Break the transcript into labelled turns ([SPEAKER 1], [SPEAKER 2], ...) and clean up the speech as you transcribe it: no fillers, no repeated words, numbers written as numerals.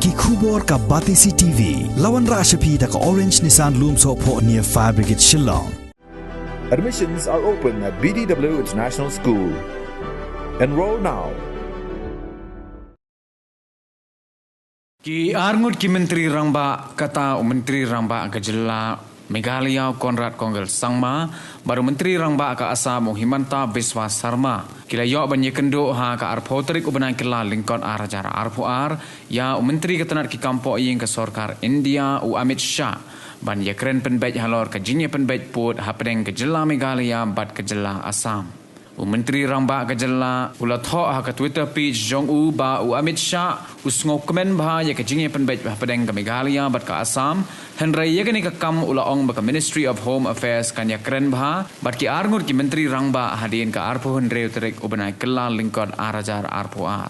[SPEAKER 1] Ki khubor ka Batisi TV. Lawan Rashapi da ka Orange Nissan Lumso po near Fire Brigade Shillong.
[SPEAKER 2] Admissions are open at BDW International School. Enroll now.
[SPEAKER 3] Ki arngut ki Menteri Rangba kata Menteri Rangba ke Jela Meghalaya Konrad Kongel Sangma baru Menteri Rangba ke Assam Himanta Biswa Sarma kila yok banyak kenduk ha ke arpotrik ubenang kila lingkot arajara arpuar ya Menteri ketenat ki kampok yang ke Sorkar India Amit Shah ban ya keren penbej halor ke jinya penbej put hapedeng ke Jela Meghalaya bat ke Jela Assam. Menteri Rangba ke Jela ulat ho ha ke Twitter page Jong U ba Amit Shah usngok komen bah ya ke jingye penbej pedeng ke Meghalaya bat ke Assam henrai ya ke kam ulaong ba ke Ministry of Home Affairs kan ya keren bah bat ki arngut ki Menteri Rangba hadin ke arpo henrai uterik ubenai kelal lingkod arajar arpo ar.